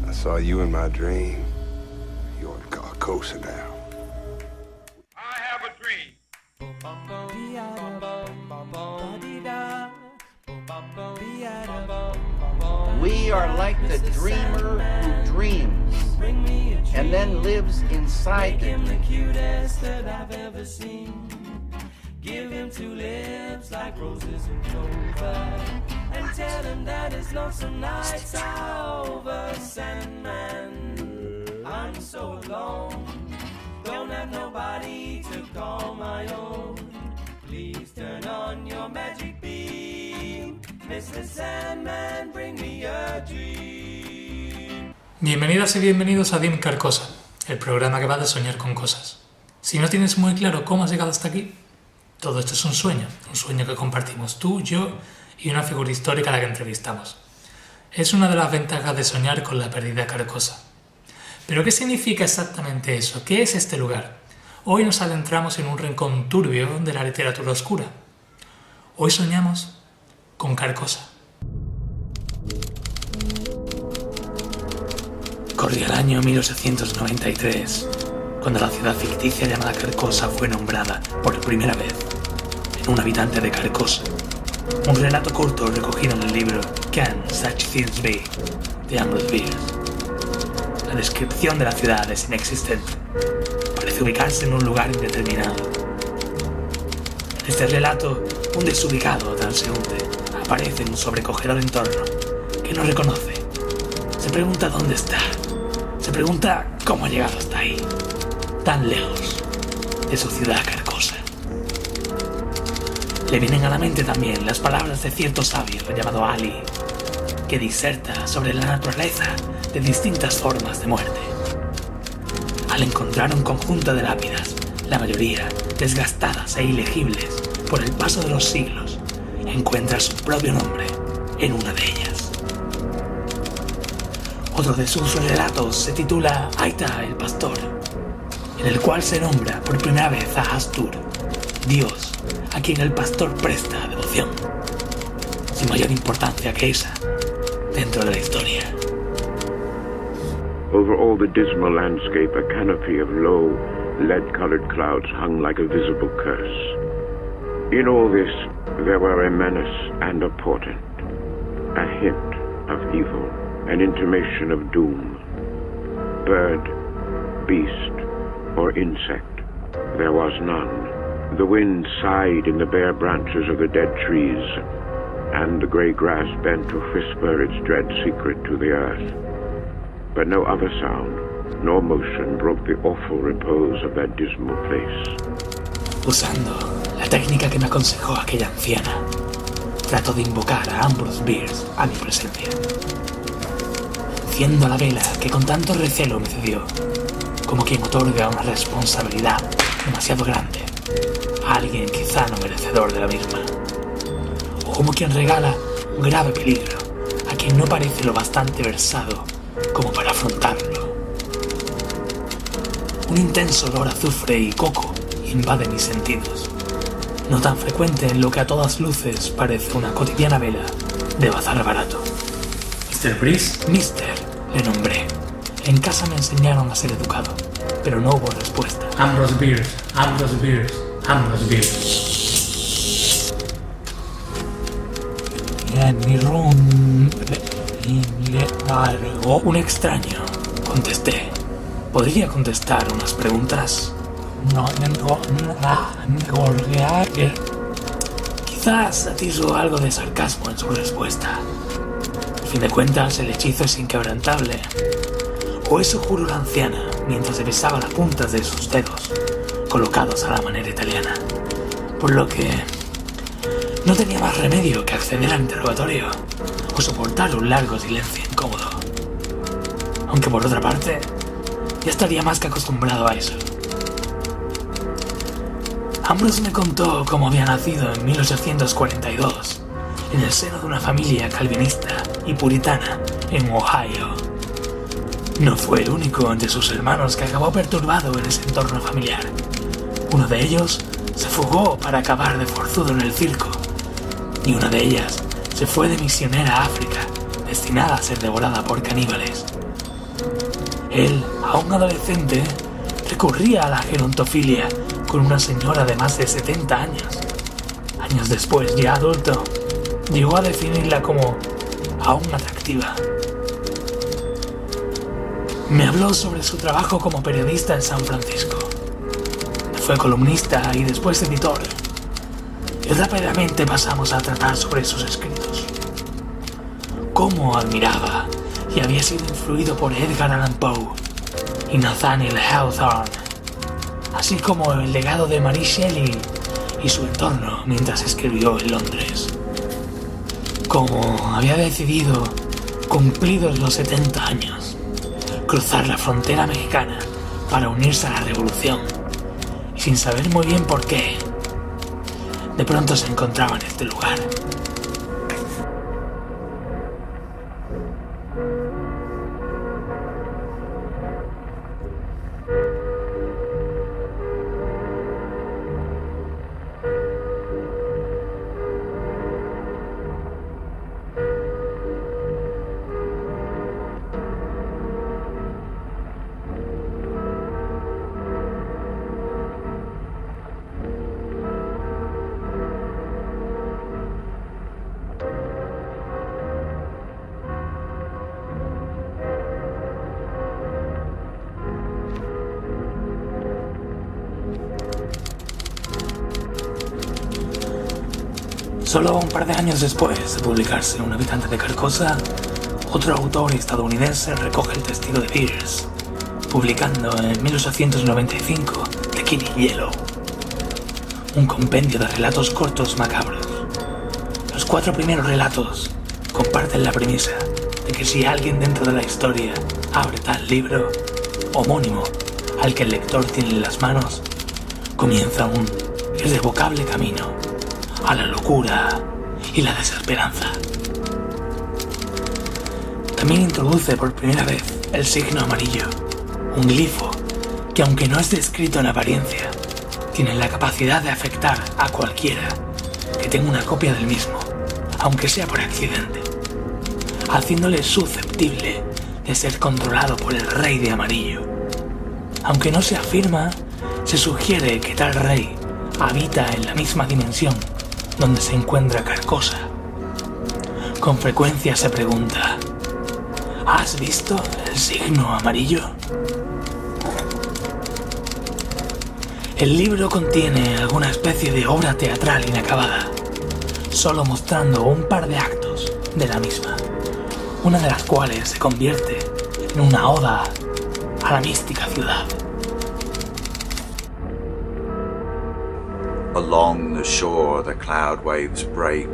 I saw you in my dream. You're in Carcosa now. I have a dream. We are like the dreamer who dreams and then lives inside the dream. Cutest that I've ever seen. Give him two lips like roses and clover, and tell him that his lonesome nights are over. Sandman, I'm so alone, don't have nobody to call my own. Please turn on your magic beam, Mr. Sandman, bring me a dream. Bienvenidas y bienvenidos a Dim Carcosa, el programa que va de soñar con cosas. Si no tienes muy claro cómo has llegado hasta aquí, todo esto es un sueño que compartimos tú, yo y una figura histórica a la que entrevistamos. Es una de las ventajas de soñar con la perdida Carcosa. ¿Pero qué significa exactamente eso? ¿Qué es este lugar? Hoy nos adentramos en un rincón turbio de la literatura oscura. Hoy soñamos con Carcosa. Corría el año 1893, cuando la ciudad ficticia llamada Carcosa fue nombrada por primera vez en un habitante de Carcosa. Un relato corto recogido en el libro Can Such Things Be de Ambrose Bierce. La descripción de la ciudad es inexistente. Parece ubicarse en un lugar indeterminado. En este relato, un desubicado transeúnte aparece en un sobrecogedor entorno que no reconoce. Se pregunta dónde está. Se pregunta cómo ha llegado hasta ahí, tan lejos de su ciudad Carcosa. Le vienen a la mente también las palabras de cierto sabio llamado Ali, que diserta sobre la naturaleza de distintas formas de muerte. Al encontrar un conjunto de lápidas, la mayoría desgastadas e ilegibles por el paso de los siglos, encuentra su propio nombre en una de ellas. Otro de sus relatos se titula Aita el Pastor, en el cual se nombra por primera vez a Astur, Dios a quien el pastor presta devoción, sin mayor importancia que esa dentro de la historia. Over all the dismal landscape, a canopy of low, lead-colored clouds hung like a visible curse. In all this, there were a menace and a portent, a hint of evil, an intimation of doom. Bird, beast, or insect, there was none. The wind sighed in the bare branches of the dead trees, and the grey grass bent to whisper its dread secret to the earth. But no other sound, nor motion broke the awful repose of that dismal place. Usando la técnica que me aconsejó aquella anciana, trato de invocar a Ambrose Bierce a mi presencia. Enciendo la vela que con tanto recelo me cedió, como quien otorga una responsabilidad demasiado grande a alguien quizá no merecedor de la misma, o como quien regala un grave peligro a quien no parece lo bastante versado como para afrontarlo. Un intenso olor a azufre y coco invade mis sentidos, no tan frecuente en lo que a todas luces parece una cotidiana vela de bazar barato. ¿Mr. Brice? Mister, le nombré. En casa me enseñaron a ser educado, pero no hubo respuesta. Ambrose Bierce, Ambrose Bierce, Ambrose Bierce. En mi room le largo un extraño, contesté. ¿Podría contestar unas preguntas? No, quizás atisbo algo de sarcasmo en su respuesta. A fin de cuentas, el hechizo es inquebrantable. O eso juró la anciana mientras se besaba las puntas de sus dedos, colocados a la manera italiana. Por lo que no tenía más remedio que acceder al interrogatorio o soportar un largo silencio incómodo. Aunque por otra parte, ya estaría más que acostumbrado a eso. Ambrose me contó cómo había nacido en 1842, en el seno de una familia calvinista y puritana en Ohio. No fue el único entre sus hermanos que acabó perturbado en ese entorno familiar. Uno de ellos se fugó para acabar de forzudo en el circo, y una de ellas se fue de misionera a África, destinada a ser devorada por caníbales. Él, aún adolescente, recurría a la gerontofilia con una señora de más de 70 años. Años después, ya adulto, llegó a definirla como aún atractiva. Me habló sobre su trabajo como periodista en San Francisco. Fue columnista y después editor. Y rápidamente pasamos a tratar sobre sus escritos. Cómo admiraba y había sido influido por Edgar Allan Poe y Nathaniel Hawthorne, así como el legado de Mary Shelley y su entorno mientras escribió en Londres. Cómo había decidido, cumplidos los 70 años, cruzar la frontera mexicana para unirse a la revolución, y sin saber muy bien por qué, de pronto se encontraba en este lugar. Solo un par de años después de publicarse Un habitante de Carcosa, otro autor estadounidense recoge el testigo de Pierce, publicando en 1895 The Killing Yellow, un compendio de relatos cortos macabros. Los 4 primeros relatos comparten la premisa de que si alguien dentro de la historia abre tal libro, homónimo al que el lector tiene en las manos, comienza un irrevocable camino a la locura y la desesperanza. También introduce por primera vez el signo amarillo, un glifo que, aunque no es descrito en apariencia, tiene la capacidad de afectar a cualquiera que tenga una copia del mismo, aunque sea por accidente, haciéndole susceptible de ser controlado por el Rey de Amarillo. Aunque no se afirma, se sugiere que tal rey habita en la misma dimensión donde se encuentra Carcosa. Con frecuencia se pregunta: ¿has visto el signo amarillo? El libro contiene alguna especie de obra teatral inacabada, solo mostrando un par de actos de la misma, una de las cuales se convierte en una oda a la mística ciudad. Along the shore the cloud waves break,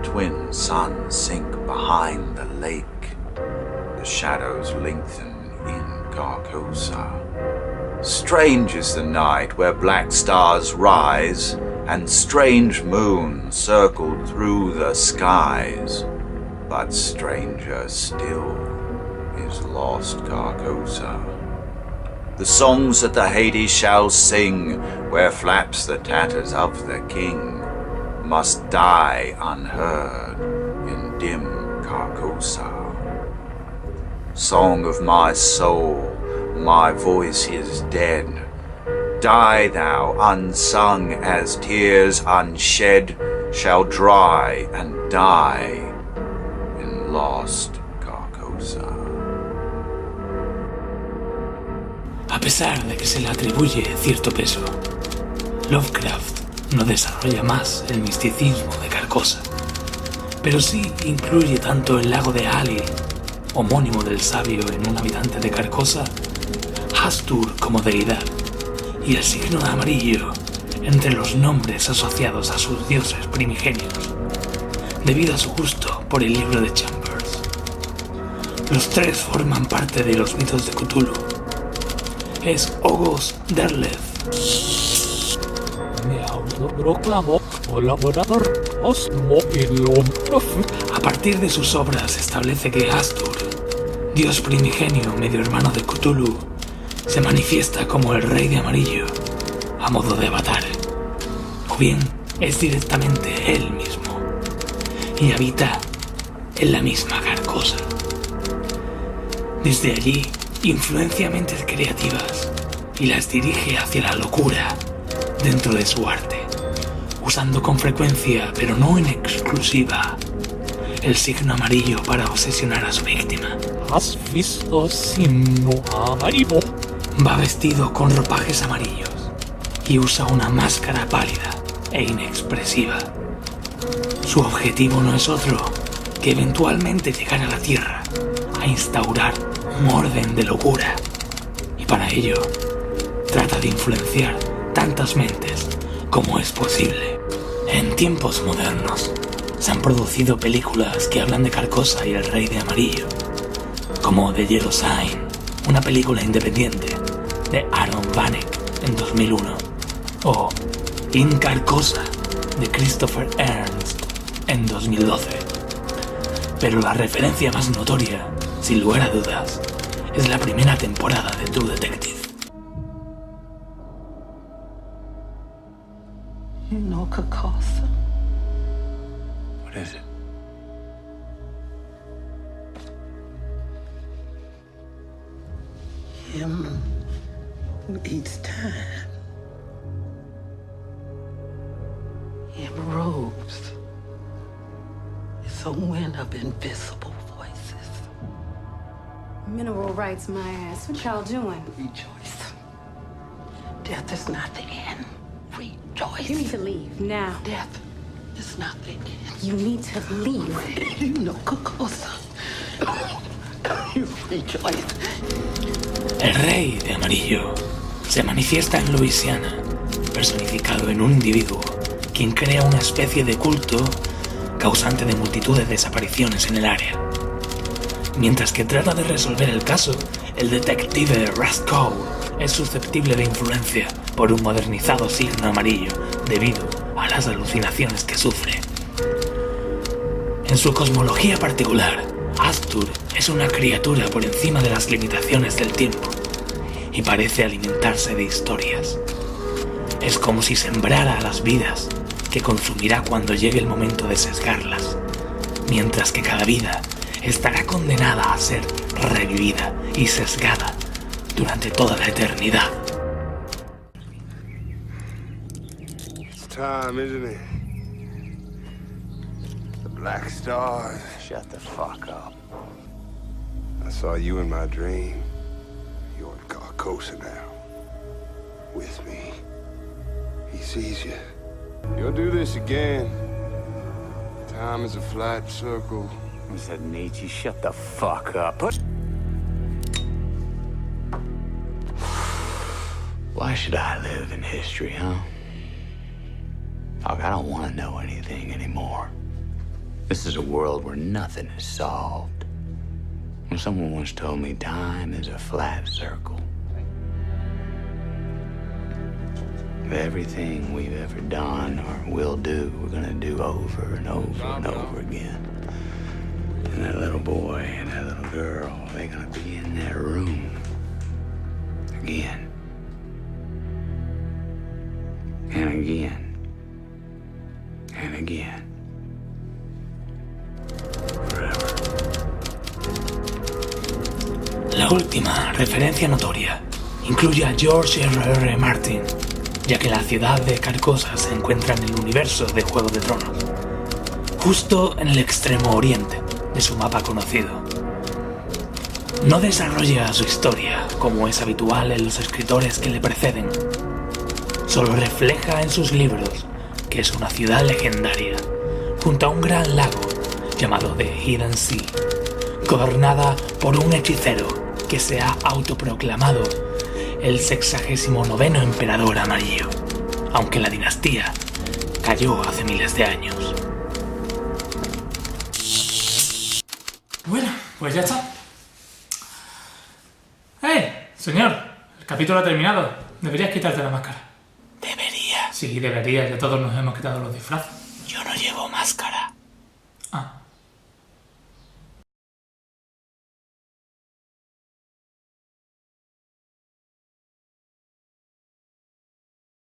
twin suns sink behind the lake. The shadows lengthen in Carcosa. Strange is the night where black stars rise, and strange moons circled through the skies. But stranger still is lost Carcosa. The songs that the Hades shall sing, where flaps the tatters of the king, must die unheard in dim Carcosa. Song of my soul, my voice is dead. Die thou unsung as tears unshed shall dry and die in lost Carcosa. A pesar de que se le atribuye cierto peso, Lovecraft no desarrolla más el misticismo de Carcosa, pero sí incluye tanto el lago de Ali, homónimo del sabio en Un habitante de Carcosa, Hastur como deidad, y el signo de amarillo entre los nombres asociados a sus dioses primigenios, debido a su gusto por el libro de Chambers. Los tres forman parte de los mitos de Cthulhu. Es Ogos Derleth. A partir de sus obras establece que Hastur, dios primigenio medio hermano de Cthulhu, se manifiesta como el Rey de Amarillo, a modo de avatar, o bien es directamente él mismo, y habita en la misma Carcosa. Desde allí influencia mentes creativas y las dirige hacia la locura dentro de su arte, usando con frecuencia, pero no en exclusiva, el signo amarillo para obsesionar a su víctima. ¿Has visto signo amarillo? Va vestido con ropajes amarillos y usa una máscara pálida e inexpresiva. Su objetivo no es otro que eventualmente llegar a la Tierra a instaurar un orden de locura. Y para ello, trata de influenciar tantas mentes como es posible. En tiempos modernos, se han producido películas que hablan de Carcosa y el Rey de Amarillo, como The Yellow Sign, una película independiente de Aaron Vanek en 2001, o In Carcosa de Christopher Ernst en 2012. Pero la referencia más notoria, sin lugar a dudas, es la primera temporada de True Detective. You know Carcosa? What is it? Him who eats time. Him robes. It's a wind of invisible voices. Mineral rights, my ass. What y'all doing? Rejoice. Death is not the end. Rejoice. You need to leave now. Death is not the end. You need to leave. You know Carcosa. You rejoice. El Rey de Amarillo se manifiesta en Luisiana, personificado en un individuo, quien crea una especie de culto causante de multitud de desapariciones en el área. Mientras que trata de resolver el caso, el detective Roscoe es susceptible de influencia por un modernizado signo amarillo debido a las alucinaciones que sufre. En su cosmología particular, Astur es una criatura por encima de las limitaciones del tiempo y parece alimentarse de historias. Es como si sembrara las vidas que consumirá cuando llegue el momento de sesgarlas, mientras que cada vida estará condenada a ser revivida y sesgada durante toda la eternidad. It's time, isn't it? The Black Stars. Shut the fuck up. I saw you in my dream. You're in Carcosa now. With me. He sees you. You'll do this again. Time is a flat circle. I said, Nietzsche, shut the fuck up. Why should I live in history, huh? Fuck, I don't want to know anything anymore. This is a world where nothing is solved. Well, someone once told me time is a flat circle. Everything we've ever done or will do, we're gonna do over and over and over again. And that little boy and that little girl, they're gonna be in that room again. And again. And again. Forever. La última referencia notoria incluye a George R.R. Martin, ya que la ciudad de Carcosa se encuentra en el universo de Juego de Tronos, justo en el extremo oriente de su mapa conocido. No desarrolla su historia como es habitual en los escritores que le preceden. Solo refleja en sus libros que es una ciudad legendaria, junto a un gran lago llamado The Hidden Sea, gobernada por un hechicero que se ha autoproclamado el 69º emperador amarillo, aunque la dinastía cayó hace miles de años. Bueno, pues ya está. Señor, el capítulo ha terminado. Deberías quitarte la máscara. Debería. Sí, deberías. Ya todos nos hemos quitado los disfraces. Yo no llevo